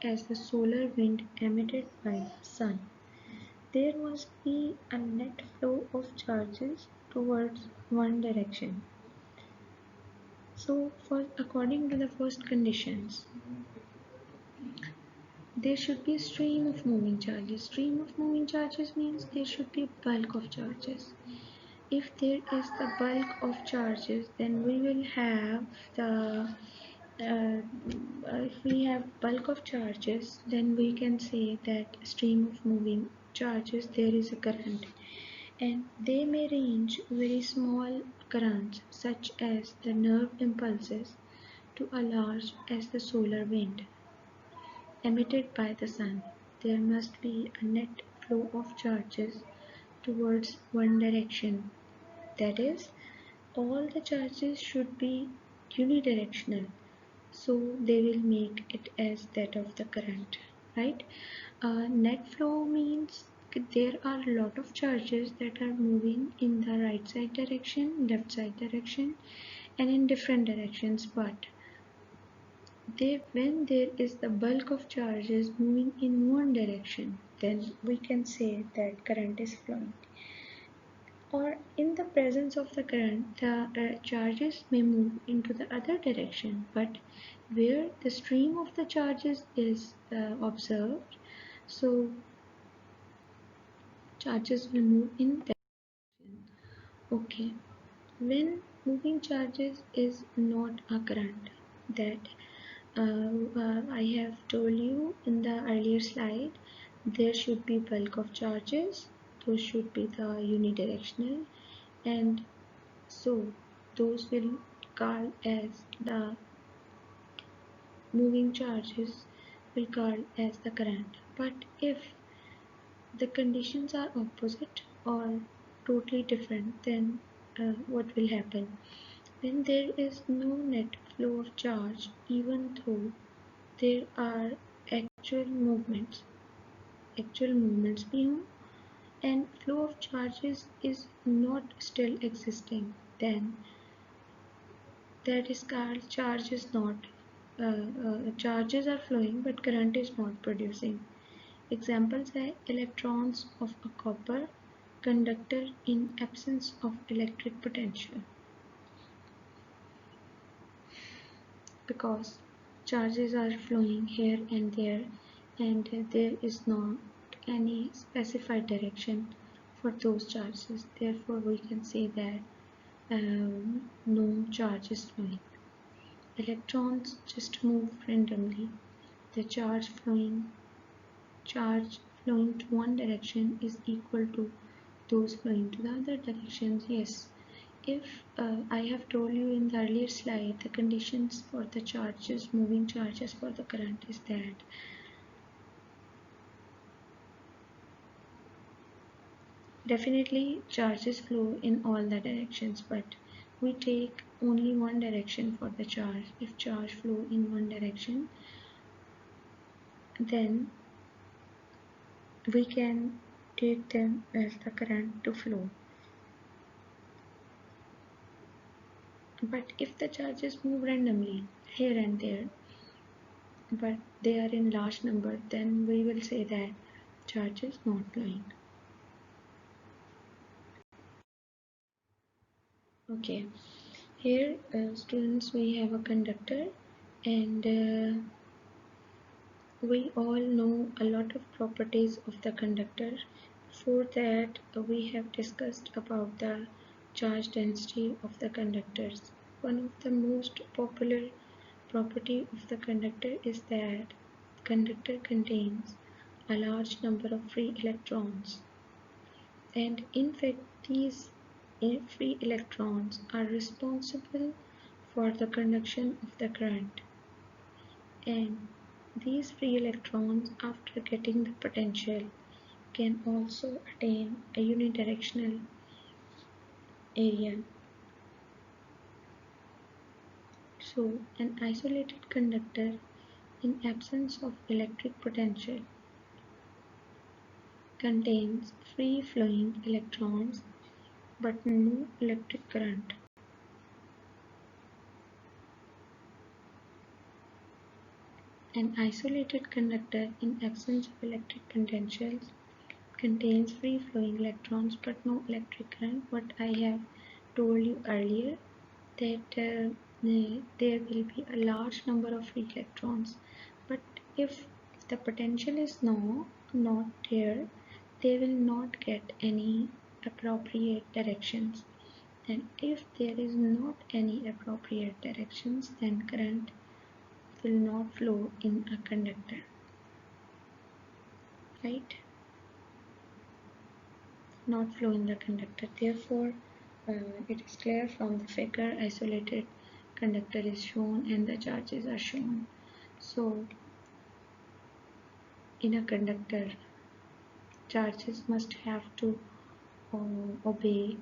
as the solar wind emitted by the sun. There must be a net flow of charges towards one direction. So, according to the first conditions, there should be a stream of moving charges. Stream of moving charges means there should be a bulk of charges. If there is the bulk of charges, then we will have the if we have bulk of charges, then we can say that stream of moving charges there is a current, and they may range very small currents such as the nerve impulses to a large as the solar wind emitted by the sun. There must be a net flow of charges towards one direction. That is, all the charges should be unidirectional, so they will make it as that of the current, right? Net flow means there are a lot of charges that are moving in the right side direction, left side direction, and in different directions, but when there is the bulk of charges moving in one direction, then we can say that current is flowing. Or in the presence of the current, the charges may move into the other direction, but where the stream of the charges is observed, so charges will move in that direction. Okay, when moving charges is not a current, that I have told you in the earlier slide, there should be bulk of charges, those should be the unidirectional, and so those will called as the moving charges will called as the current. But if the conditions are opposite or totally different, then what will happen? When there is no net flow of charge, even though there are actual movements being, and flow of charges is not still existing, then that is called charge is not charges are flowing but current is not producing. Examples are electrons of a copper conductor in absence of electric potential, because charges are flowing here and there, and there is not any specified direction for those charges. Therefore, we can say that no charge is flowing. Electrons just move randomly. The charge flowing to one direction is equal to those flowing to the other directions. Yes, if I have told you in the earlier slide, the conditions for the charges, moving charges for the current is that definitely charges flow in all the directions, but we take only one direction for the charge. If charge flow in one direction, then we can take them as the current to flow. But if the charges move randomly here and there, but they are in large number, then we will say that charge is not flowing. Okay, here students, we have a conductor, and we all know a lot of properties of the conductor. Before that, we have discussed about the charge density of the conductors. One of the most popular property of the conductor is that conductor contains a large number of free electrons, and in fact these free electrons are responsible for the conduction of the current, and these free electrons, after getting the potential, can also attain a unidirectional area. So an isolated conductor in absence of electric potential contains free flowing electrons but no electric current. An isolated conductor in absence of electric potentials contains free-flowing electrons but no electric current. What I have told you earlier, that there will be a large number of free electrons, but if the potential is not there, they will not get any appropriate directions, and if there is not any appropriate directions, then current will not flow in a conductor, right? Not flow in the conductor. Therefore, it is clear from the figure, isolated conductor is shown and the charges are shown. So, in a conductor, charges must have to obey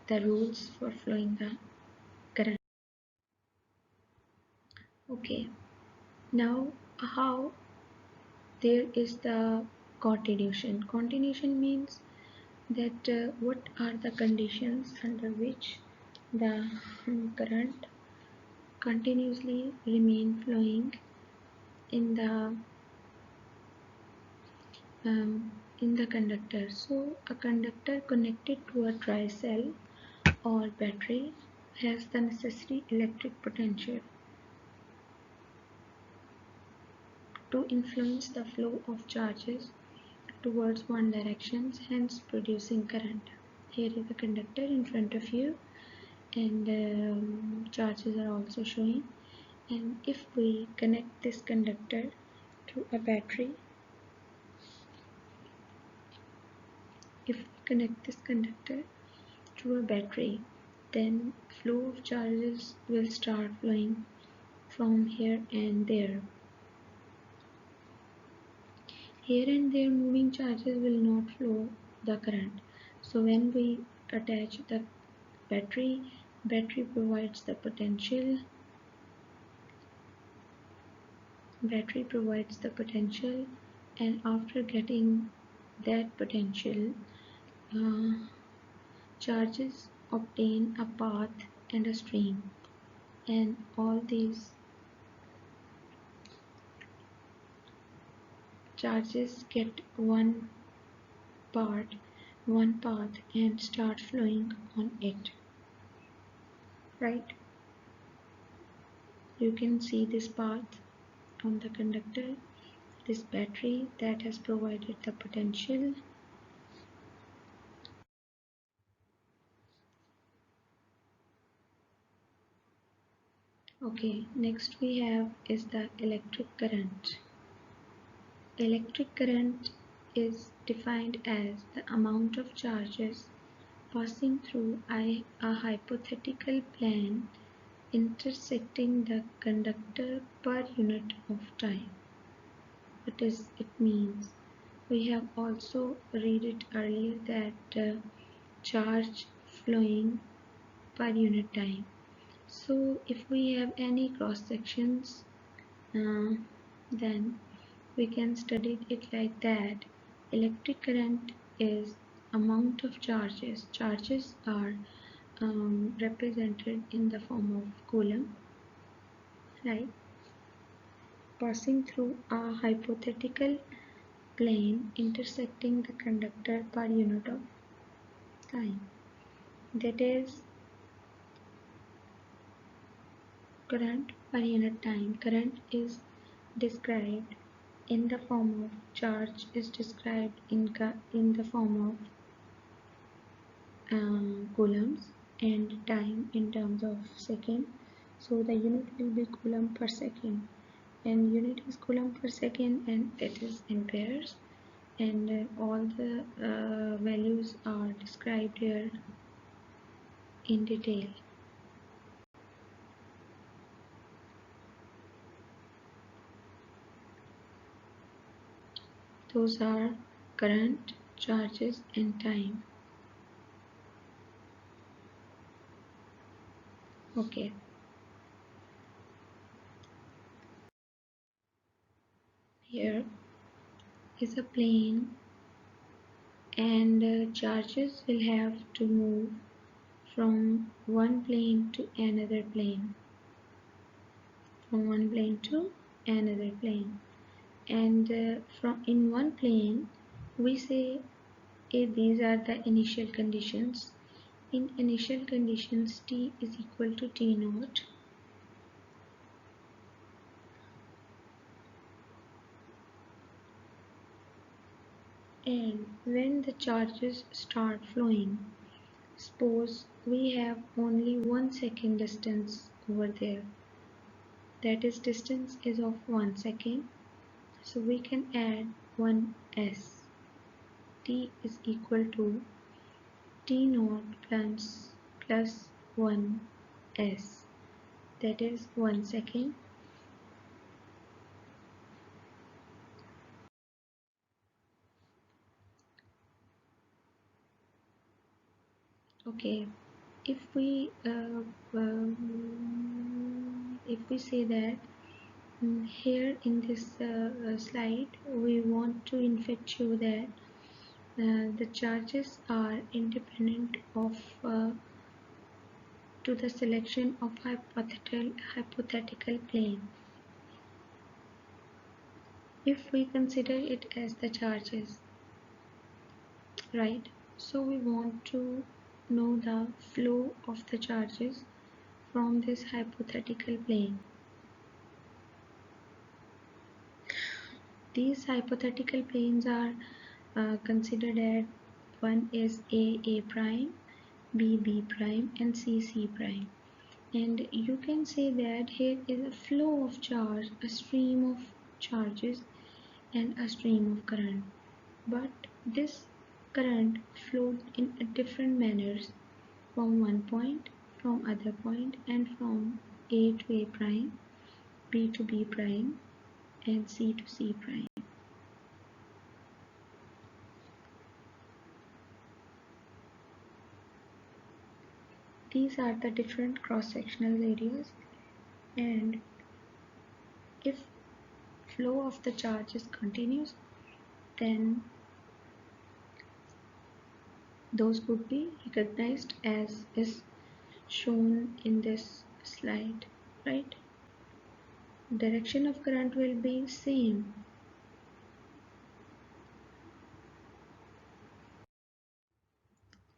the rules for flowing the current. Okay, now how there is the continuation. Continuation means that what are the conditions under which the current continuously remain flowing in the conductor. So a conductor connected to a dry cell or battery has the necessary electric potential to influence the flow of charges towards one direction, hence producing current. Here is the conductor in front of you, and charges are also showing. And if we connect this conductor to a battery, then flow of charges will start flowing from here and there. Here and there moving charges will not flow the current. So when we attach the battery provides the potential. And after getting that potential, charges obtain a path and a stream, and all these charges get one path and start flowing on it, right? You can see this path on the conductor, this battery that has provided the potential. Okay, next we have is the electric current. Electric current is defined as the amount of charges passing through a hypothetical plane intersecting the conductor per unit of time. What does it means? We have also read it earlier that charge flowing per unit time. So if we have any cross sections, then we can study it like that. Electric current is amount of charges. Charges are represented in the form of coulomb, right? Passing through a hypothetical plane intersecting the conductor per unit of time. That is current per unit time. Current is described in the form of charge is described in the form of coulombs, and time in terms of second. So the unit will be coulomb per second, and unit is coulomb per second, and it is in pairs, and all the values are described here in detail. Those are current, charges, and time. Okay. Here is a plane, and charges will have to move from one plane to another plane. from one plane to another plane. And from in one plane, we say these are the initial conditions. In initial conditions, T is equal to T naught. And when the charges start flowing, suppose we have only 1 second distance over there. That is, distance is of 1 second. So we can add 1s. T is equal to T naught plus 1s. That is 1 second. Okay, if we say that here in this slide we want to infect you that the charges are independent of to the selection of hypothetical plane. If we consider it as the charges, right? So we want to know the flow of the charges from this hypothetical plane. These hypothetical planes are considered as one is A prime, B prime, and C prime. And you can say that here is a flow of charge, a stream of charges and a stream of current. But this current flowed in a different manners from one point, from other point, and from A to A prime, B to B prime, and C to C prime. These are the different cross-sectional areas, and if flow of the charge is continuous, then those could be recognized as is shown in this slide, right? Direction of current will be same.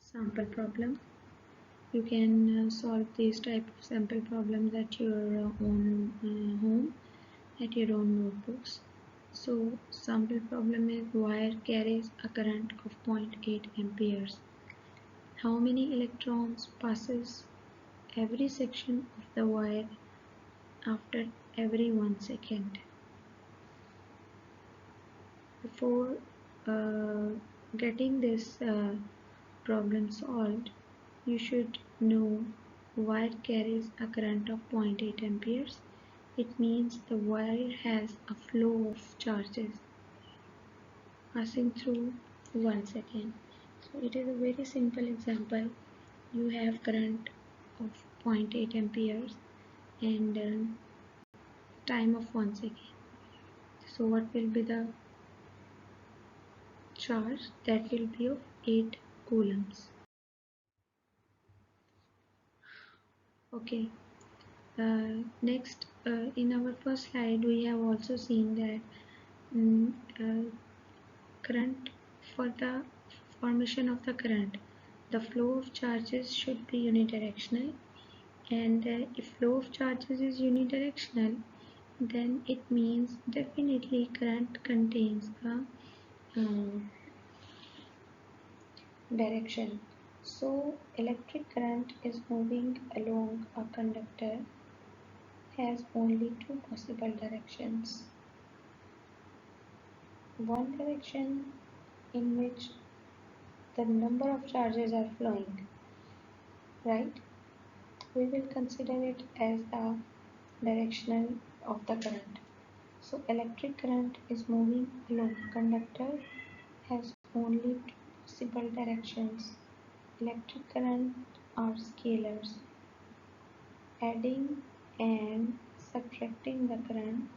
Sample problem. You can solve these type of sample problems at your own home, at your own notebooks. So sample problem is wire carries a current of 0.8 amperes. How many electrons passes every section of the wire after every 1 second? Before getting this problem solved, you should know wire carries a current of 0.8 amperes. It means the wire has a flow of charges passing through 1 second. So it is a very simple example. You have current of 0.8 amperes and time of 1 second. So what will be the charge? That will be of 8 coulombs. Okay. Next, in our first slide, we have also seen that current, for the formation of the current, the flow of charges should be unidirectional, and if flow of charges is unidirectional, then it means definitely current contains a direction. So electric current is moving along a conductor has only two possible directions. One direction in which the number of charges are flowing, right? We will consider it as the directional of the current. So electric current is moving along conductor has only two possible directions. Electric current are scalars. Adding and subtracting the current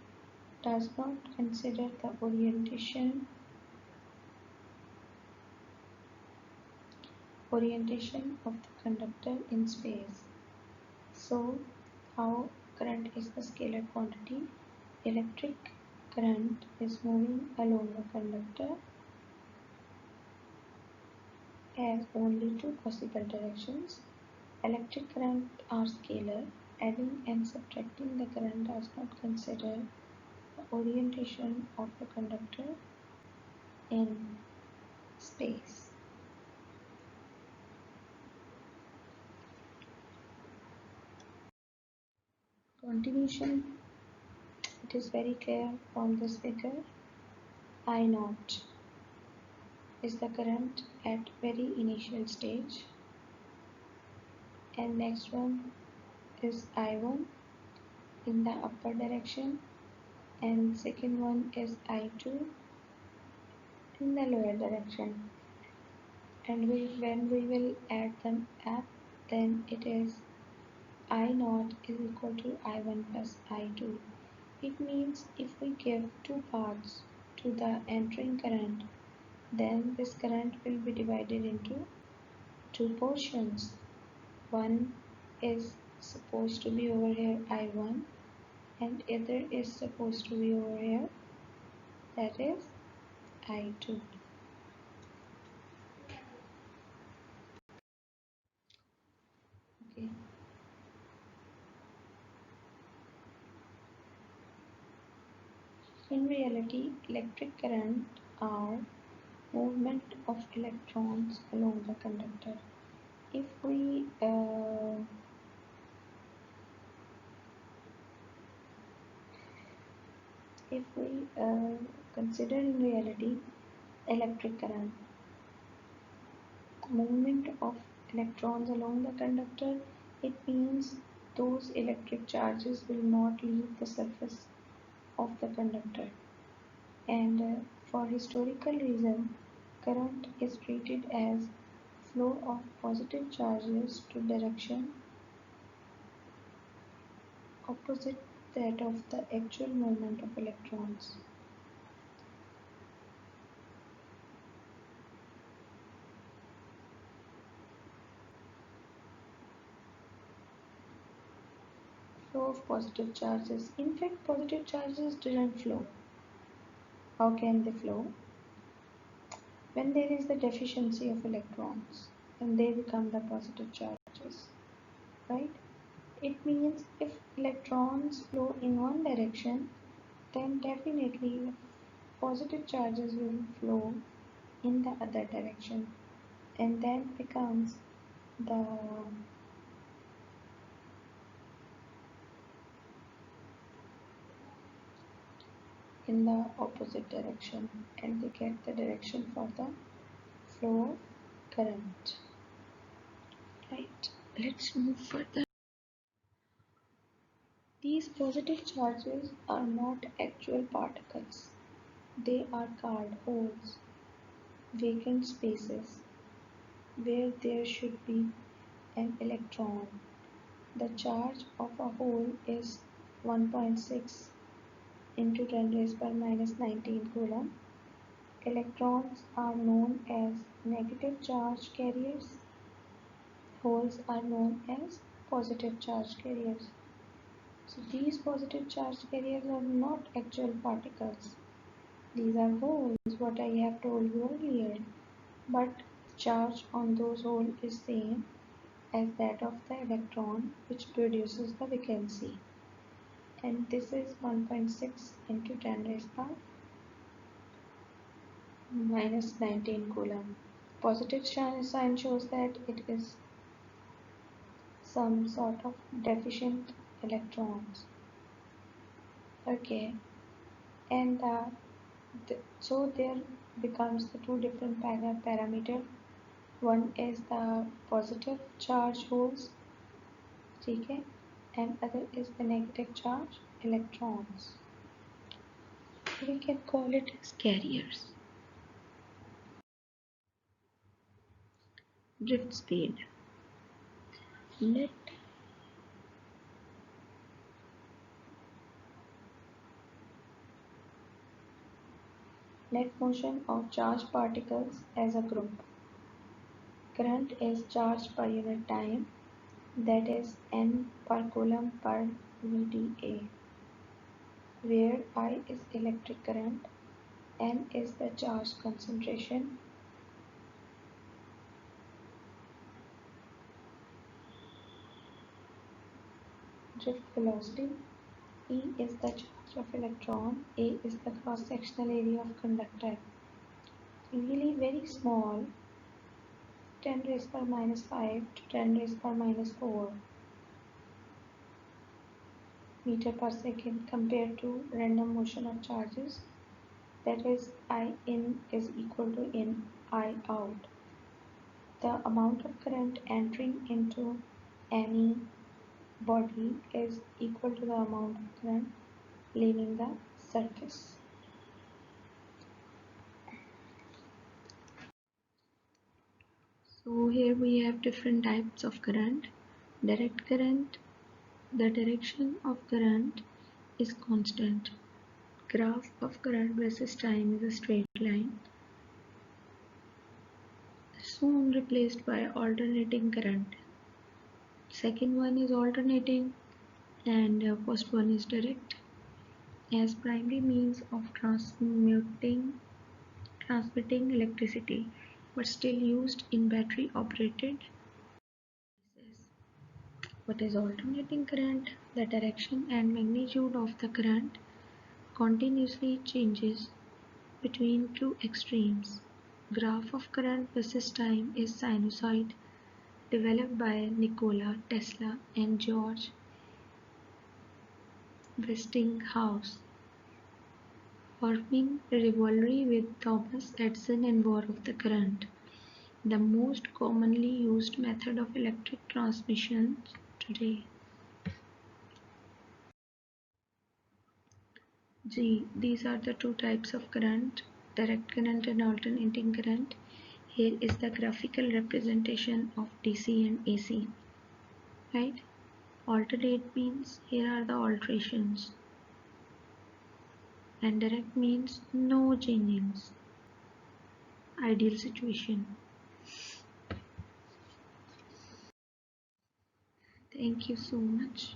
does not consider the orientation of the conductor in space. So how current is the scalar quantity. Electric current is moving along a conductor has only two possible directions. Electric current are scalar. Adding and subtracting the current does not consider the orientation of the conductor in space. Continuation, it is very clear from this figure. I naught is the current at very initial stage, and next one is I1 in the upper direction, and second one is I2 in the lower direction. And when we will add them up, then it is I naught is equal to I1 plus I2. It means if we give two paths to the entering current, then this current will be divided into two portions. One is supposed to be over here I1 and other is supposed to be over here, that is I2. Okay. In reality, electric current are movement of electrons along the conductor. If we consider in reality electric current, movement of electrons along the conductor, it means those electric charges will not leave the surface of the conductor. And for historical reason, current is treated as flow of positive charges to direction opposite that of the actual movement of electrons. Flow of positive charges. In fact, positive charges didn't flow. How can they flow? When there is the deficiency of electrons, then they become the positive charges, right? It means if electrons flow in one direction, then definitely positive charges will flow in the other direction, and then becomes the in the opposite direction, and they get the direction for the flow of current. Right, let's move further. These positive charges are not actual particles. They are called holes, vacant spaces, where there should be an electron. The charge of a hole is 1.6 into 10 raised by minus 19 coulomb. Electrons are known as negative charge carriers. Holes are known as positive charge carriers. So these positive charge carriers are not actual particles. These are holes, what I have told you earlier. But charge on those holes is same as that of the electron, which produces the vacancy. And this is 1.6 into 10 raised by minus 19 coulomb. Positive sign shows that it is some sort of deficient electrons. Okay, and so there becomes the two different parameter. One is the positive charge holes, okay, and other is the negative charge electrons. We can call it as carriers. Drift speed. Net motion of charged particles as a group. Current is charge per unit time, that is N per coulomb per equal dA, where I is electric current, N is the charge concentration, drift velocity, E is the charge of electron, A is the cross-sectional area of conductor. Really very small, 10 raised power minus 5 to 10 raised power minus 4 meter per second compared to random motion of charges, that is I in is equal to in I out. The amount of current entering into any body is equal to the amount of current leaving the surface. So here we have different types of current. Direct current, the direction of current is constant. Graph of current versus time is a straight line, soon replaced by alternating current. Second one is alternating, and first one is direct. As primary means of transmitting electricity, but still used in battery operated devices. What is alternating current? The direction and magnitude of the current continuously changes between two extremes. Graph of current versus time is sinusoid, developed by Nikola Tesla and George Westinghouse, forming a rivalry with Thomas Edison and War of the Current, the most commonly used method of electric transmission today. G. These are the two types of current, direct current and alternating current. Here is the graphical representation of DC and AC. Right? Alternate means here are the alterations. And direct means no changings. Ideal situation. Thank you so much.